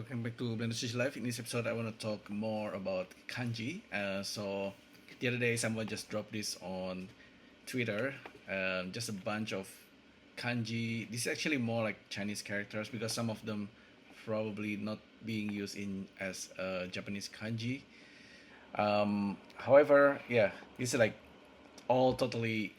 welcome back to BSLIVE. In this episode, I want to talk more about kanji. So the other day, someone just dropped this on Twitter. Just a bunch of kanji. This is actually more like Chinese characters because some of them probably not being used in as Japanese kanji. However, yeah, this is like all totally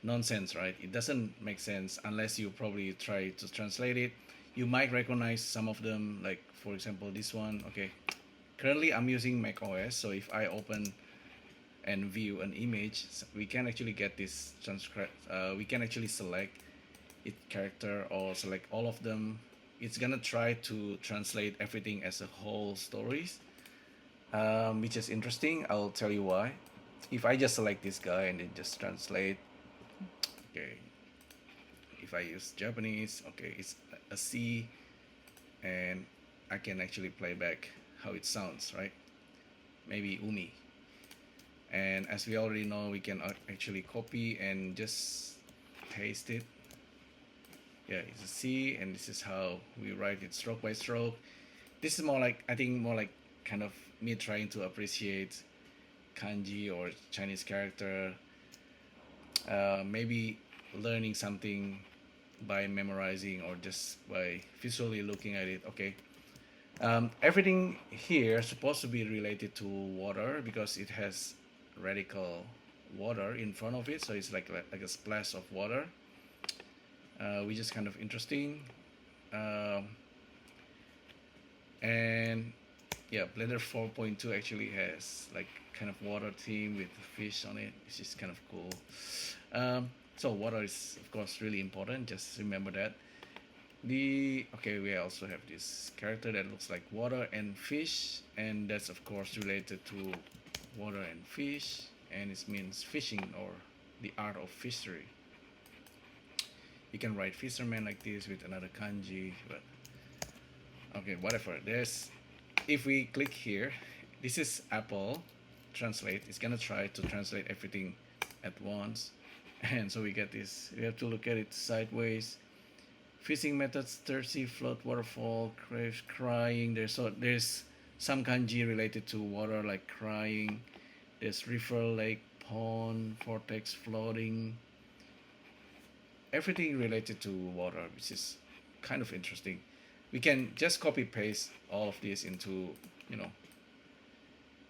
nonsense, right? It doesn't make sense unless you probably try to translate it. You might recognize some of them, like for example, this one. Okay, currently I'm using Mac OS, so if I open and view an image, we can actually get this transcribe. We can actually select it character or select all of them. It's gonna try to translate everything as a whole stories, which is interesting. I'll tell you why. If I just select this guy and then just translate, okay, if I use Japanese, okay, it's a C, and I can actually play back how it sounds, right? Maybe umi. And as we already know, we can actually copy and just paste it. Yeah, it's a C, and this is how we write it stroke by stroke. This is more like, I think, more like kind of me trying to appreciate kanji or Chinese character. Maybe learning something by memorizing or just by visually looking at it. Okay, everything here is supposed to be related to water because it has radical water in front of it, so it's like a splash of water, which is kind of interesting. And yeah, Blender 4.2 actually has like kind of water theme with fish on it, which is kind of cool. So water is of course really important, just remember that. Okay, we also have this character that looks like water and fish, and that's of course related to water and fish, and it means fishing or the art of fishery. You can write fisherman like this with another kanji, but okay, whatever. If we click here, this is Apple Translate. It's gonna try to translate everything at once, and so we get this. We have to look at it sideways. Fishing methods: thirsty, float, waterfall, crave, crying. There's some kanji related to water, like crying. There's river, lake, pond, vortex, floating. Everything related to water, which is kind of interesting. We can just copy paste all of this into, you know,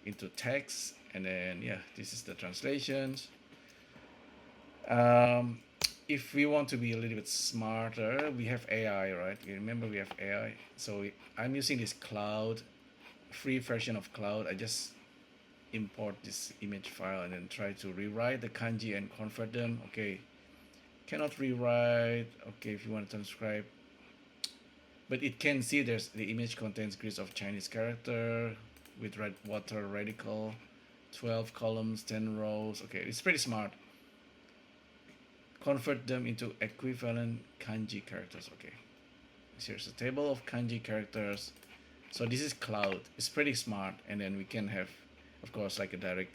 into text, and then yeah, this is the translations. If we want to be a little bit smarter, we have AI, right? You remember we have AI. So I'm using this Cloud, free version of Cloud. I just import this image file and then try to rewrite the kanji and convert them. Okay, cannot rewrite. Okay, if you want to transcribe, but it can see there's the image contains grids of Chinese character with red water radical, 12 columns, 10 rows. Okay, it's pretty smart. Convert them into equivalent kanji characters. Okay, here's a table of kanji characters. So this is Cloud. It's pretty smart, and then we can have, of course, like a direct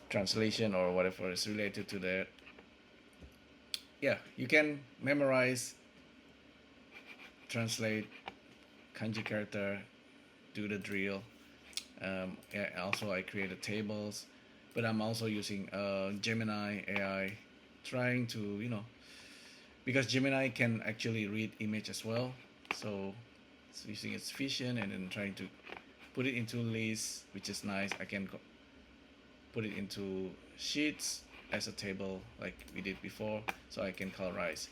translation or whatever is related to that. Yeah, you can memorize, translate kanji character, do the drill. Yeah, also I created tables, but I'm also using Gemini AI, trying to, because Gemini can actually read image as well, so it's using its vision and then trying to put it into list, which is nice. I can put it into sheets as a table like we did before, so I can colorize.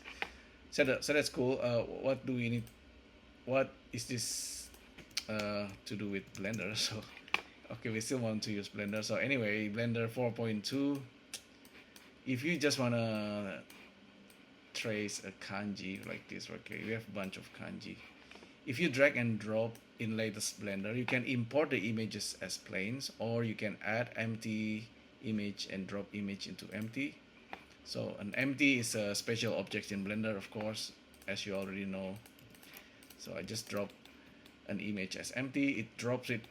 So that's cool. What do we need? What is this to do with Blender? So okay, we still want to use Blender. So anyway, Blender 4.2. If you just wanna trace a kanji like this, okay, we have a bunch of kanji. If you drag and drop in latest Blender, you can import the images as planes, or you can add empty image and drop image into empty. So an empty is a special object in Blender, of course, as you already know. So I just drop an image as empty. It drops it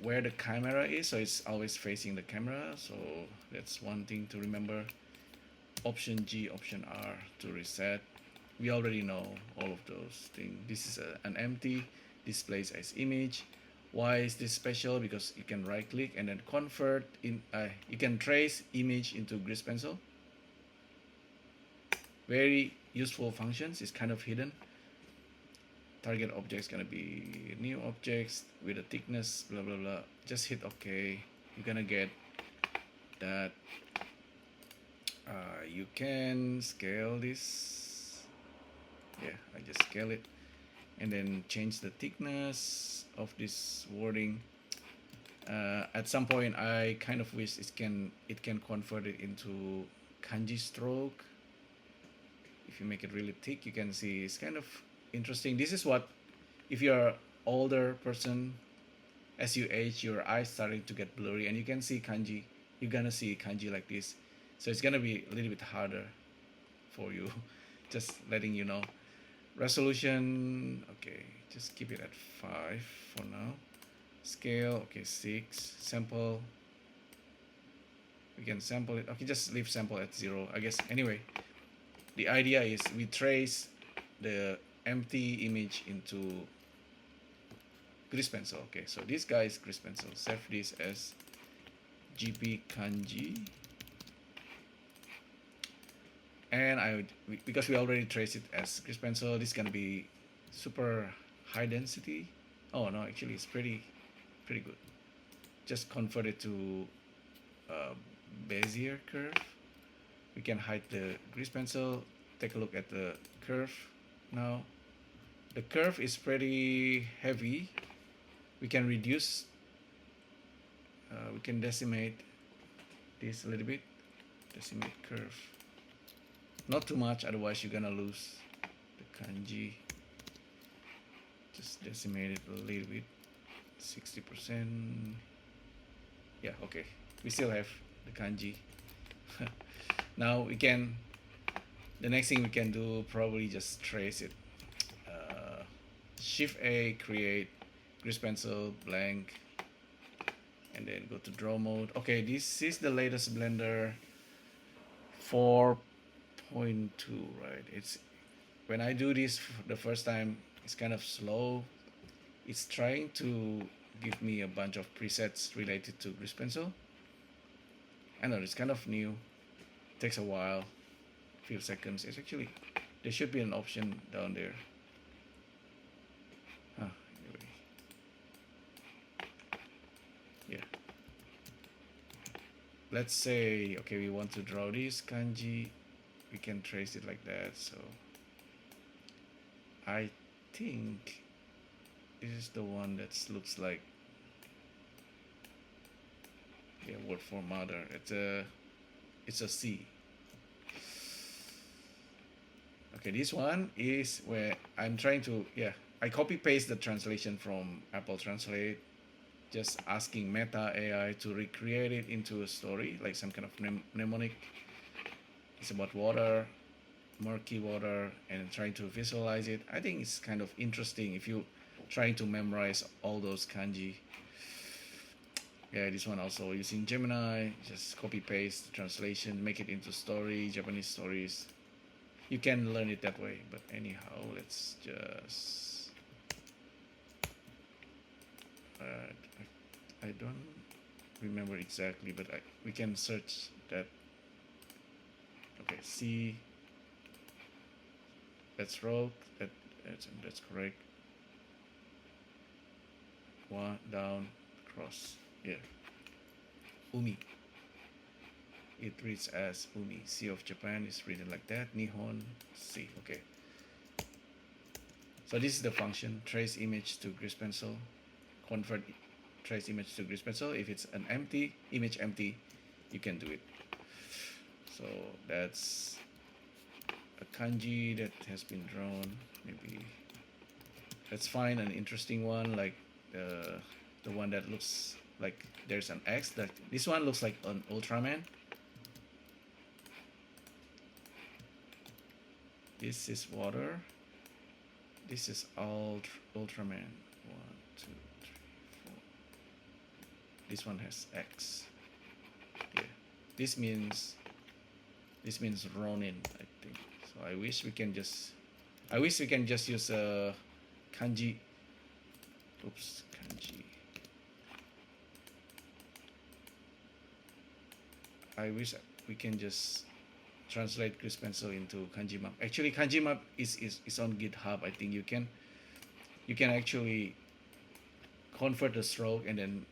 where the camera is, so it's always facing the camera. So that's one thing to remember. Option G, Option R to reset. We already know all of those things. This is an empty. displays as image. Why is this special? Because you can right click and then convert in, you can trace image into grease pencil. Very useful functions. It's kind of hidden. Target object is gonna be new objects with a thickness, blah blah blah. Just hit OK. You're gonna get that. You can scale this. Yeah, I just scale it and then change the thickness of this wording. At some point, I kind of wish it can convert it into kanji stroke. If you make it really thick, you can see it's kind of interesting. This is what, if you're older person, as you age, your eyes starting to get blurry, and you can see kanji. You're gonna see kanji like this, so it's gonna be a little bit harder for you. Just letting you know. Resolution, okay, just keep it at 5 for now. Scale, okay, 6. Sample, we can sample it. Okay, just leave sample at 0, I guess. Anyway, the idea is we trace the empty image into grease pencil. Okay, so this guy is grease pencil. Save this as GP Kanji. And because we already traced it as grease pencil, this is gonna be super high density. Oh no, actually it's pretty good. Just convert it to Bezier curve. We can hide the grease pencil. Take a look at the curve now. The curve is pretty heavy. We can reduce. We can decimate this a little bit. Decimate curve. Not too much, otherwise you're gonna lose the kanji. Just decimate it a little bit. 60%. Yeah, okay. We still have the kanji. Now we can, the next thing we can do, probably just trace it. Shift A, create grease pencil, blank, and then go to draw mode. Okay, this is the latest Blender 4.2, right? It's, when I do this the first time, it's kind of slow. It's trying to give me a bunch of presets related to grease pencil. I know it's kind of new. Takes a while, few seconds. It's actually, there should be an option down there. Anyway. Yeah. Let's say, okay, we want to draw this kanji. We can trace it like that. So I think this is the one that looks like, yeah, word for mother. It's a C. Okay, this one is where I'm trying to, yeah, I copy paste the translation from Apple Translate, just asking MetaAI to recreate it into a story, like some kind of mnemonic. It's about water, murky water, and trying to visualize it. I think it's kind of interesting if you trying to memorize all those kanji. Yeah, this one also using Gemini, just copy paste the translation, make it into story, Japanese stories. You can learn it that way, but anyhow, let's just I don't remember exactly, but we can search that. Okay, C, that's rogue, that's correct. One down, cross. Yeah. Umi. It reads as Umi. Sea of Japan is written like that. Nihon Sea. Okay. So this is the function. Trace image to grease pencil. Convert trace image to grease pencil. If it's an empty image, empty, you can do it. So that's a kanji that has been drawn. Maybe let's find an interesting one, like the one that looks like there's an X. That this one looks like an Ultraman. This is water. This is Ultraman. 1, 2, 3, 4. This one has X. Yeah. This means Ronin, I think. So I wish we can just use a kanji Oops, Kanji. I wish we can just translate Chris Pencil into Kanji map. Actually, Kanji map is on GitHub. I think you can actually convert the stroke, and then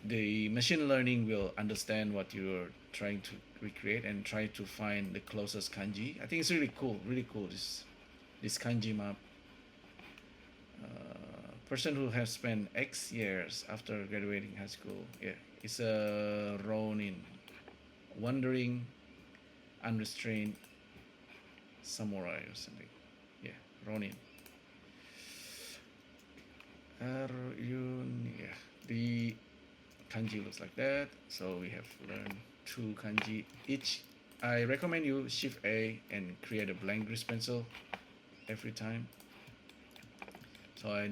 the machine learning will understand what you're trying to recreate and try to find the closest kanji. I think it's really cool. This kanji map. Person who has spent X years after graduating high school. Yeah, it's a Ronin, wandering, unrestrained samurai or something. Yeah, Ronin. Yeah, the kanji looks like that. So we have learned 2 kanji each. I recommend you Shift A and create a blank grease pencil every time. So I'm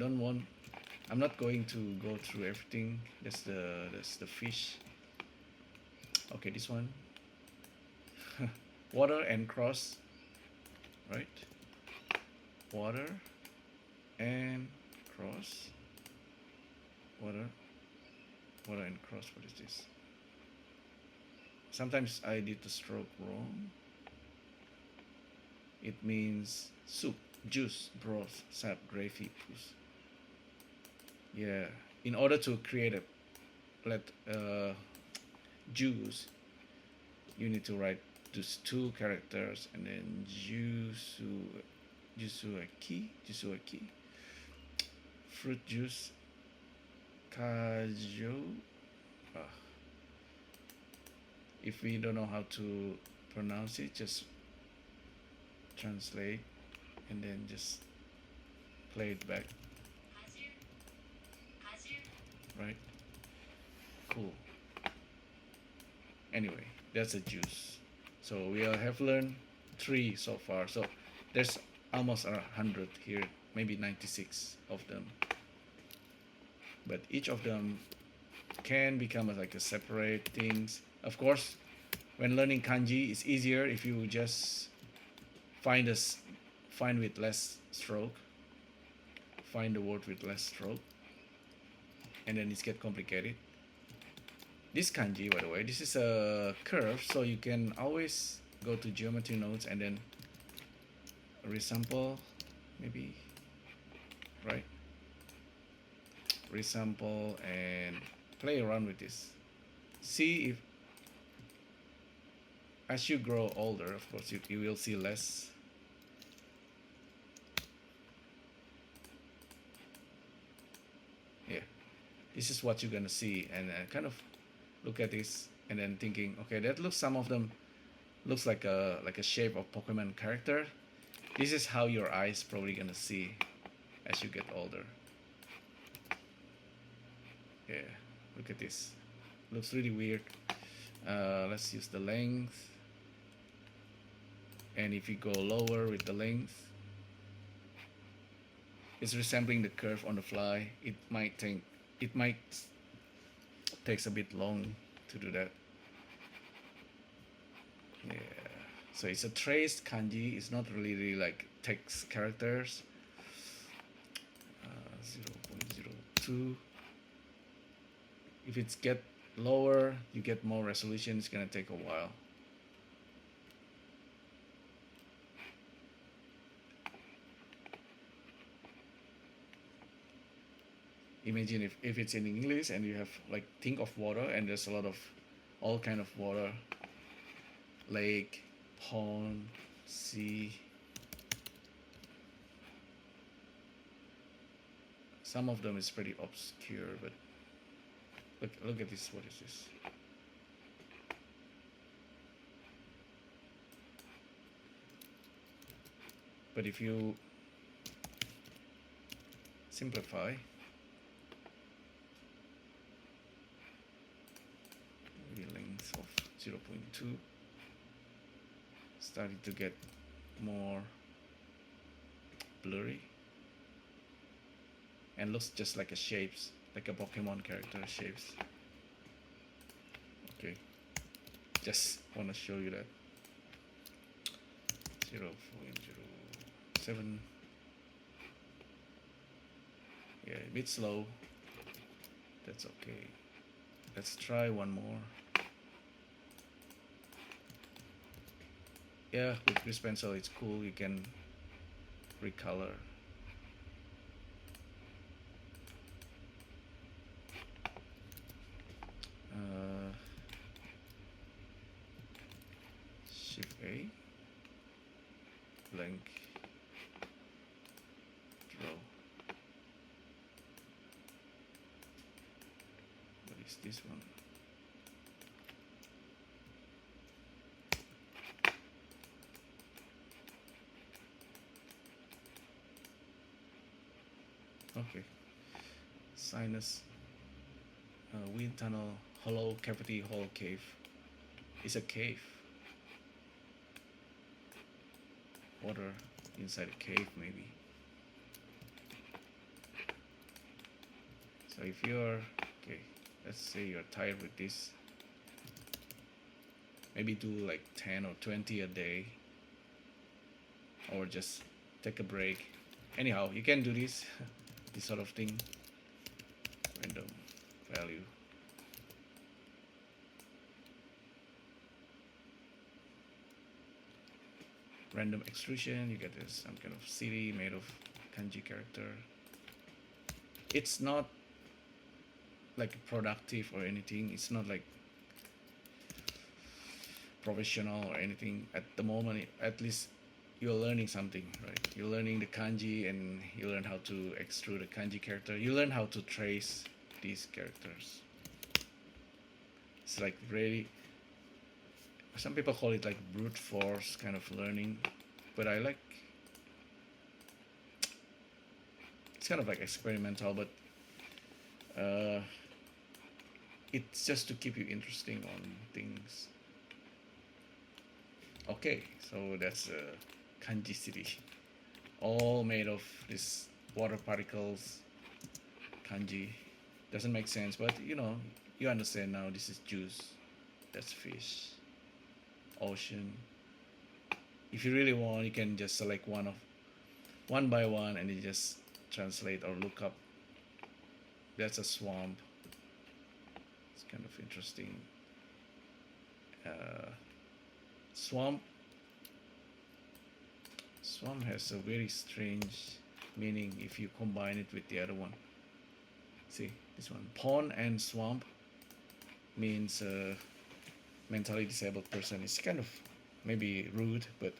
not going to go through everything. That's the fish. Okay, this one. Water and cross, right? Water and cross. Water and cross. What is this? Sometimes I did the stroke wrong. It means soup, juice, broth, sap, gravy, pus. Yeah, in order to create a juice, you need to write those 2 characters and then jusuaki, fruit juice, kaju. If we don't know how to pronounce it, just translate and then just play it back. Right? Cool. Anyway, that's a juice. So we have learned 3 so far. So there's almost 100 here, maybe 96 of them. But each of them can become like a separate things. Of course, when learning kanji, it's easier if you just find with less stroke. Find the word with less stroke, and then it's get complicated. This kanji, by the way, this is a curve, so you can always go to geometry nodes and then resample, maybe, right? Resample and play around with this. See if, as you grow older, of course, you will see less. Yeah, this is what you're gonna see, and kind of look at this and then thinking, okay, that looks, some of them looks like a shape of Pokemon character. This is how your eyes probably gonna see as you get older. Yeah, look at this. Looks really weird. Let's use the length. And if you go lower with the length, it's resembling the curve on the fly. It might takes a bit long to do that. Yeah. So it's a traced kanji. It's not really like text characters. 0.02. If it's get lower, you get more resolution. It's gonna take a while. Imagine if it's in English and you have like, think of water, and there's a lot of all kind of water, lake, pond, sea. Some of them is pretty obscure, but look at this. What is this? But if you simplify, maybe length of 0.2, starting to get more blurry and looks just like a shapes, like a Pokemon character shapes. Okay, just want to show you that. 0.07. Yeah, a bit slow. That's okay. Let's try one more. Yeah, with this pencil it's cool. You can recolor. Uh, Shift A, blank, draw. What is this one? Okay. Sinus, wind tunnel, hollow cavity, hole cave. It's a cave. Water inside a cave, maybe. So if you're okay, let's say you're tired with this, maybe do like 10 or 20 a day, or just take a break. Anyhow, you can do this this sort of thing. Random value. Random extrusion, you get this some kind of city made of kanji character. It's not like productive or anything. It's not like professional or anything at the moment. At least you're learning something, right? You're learning the kanji, and you learn how to extrude a kanji character. You learn how to trace these characters. It's like really, some people call it like brute force kind of learning, but I like, it's kind of like experimental, but it's just to keep you interesting on things. Okay, so that's a kanji city, all made of this water particles. Kanji doesn't make sense, but you understand now. This is juice, that's fish, ocean. If you really want, you can just select one by one, and you just translate or look up. That's a swamp. It's kind of interesting. Swamp has a very strange meaning if you combine it with the other one. See this one, pond and swamp means mentally disabled person. It's kind of maybe rude, but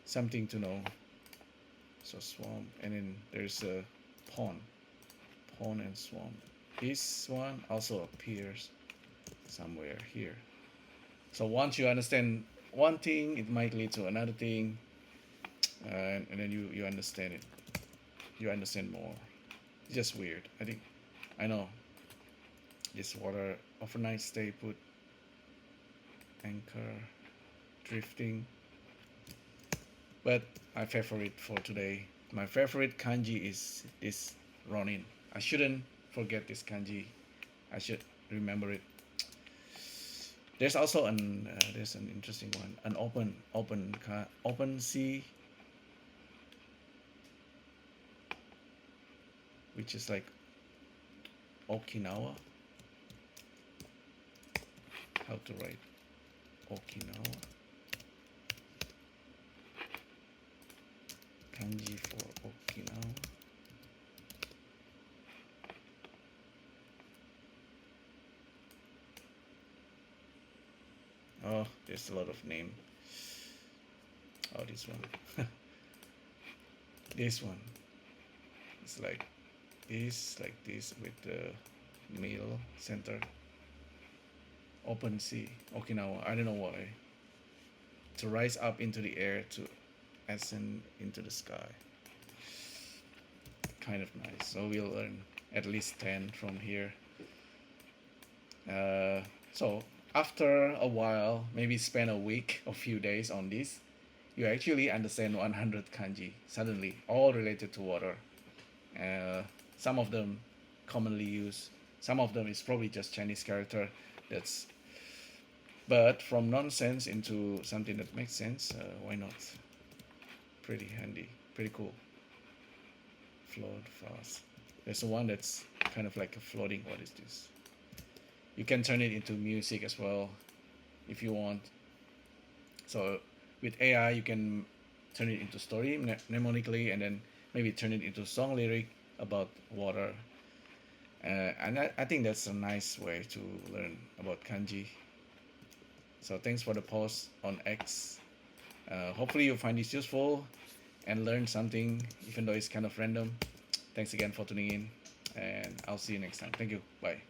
something to know. So swamp, and then there's a pond and swamp. This one also appears somewhere here. So once you understand one thing, it might lead to another thing, and then you understand it. You understand more. It's just weird. I know. This water overnight stay put, anchor, drifting. But my favorite for today, my favorite kanji is this Ronin. I shouldn't forget this kanji. I should remember it. There's also there's an interesting one, an open sea, which is like Okinawa. How to write Okinawa? Kanji for Okinawa. Oh, there's a lot of name. Oh, this one. This one. It's like this with the middle center. Open sea, Okinawa. I don't know why. To rise up into the air, to ascend into the sky. Kind of nice. So we'll learn at least 10 from here. So after a while, maybe spend a week or few days on this, you actually understand 100 kanji suddenly, all related to water. Some of them commonly used. Some of them is probably just Chinese character. But from nonsense into something that makes sense, why not? Pretty handy, pretty cool. Flowed fast. There's one that's kind of like a floating. What is this? You can turn it into music as well if you want. So with AI, you can turn it into story mnemonically, and then maybe turn it into song lyric about water. And I think that's a nice way to learn about kanji. So thanks for the post on X. Hopefully you find this useful and learn something, even though it's kind of random. Thanks again for tuning in, and I'll see you next time. Thank you. Bye.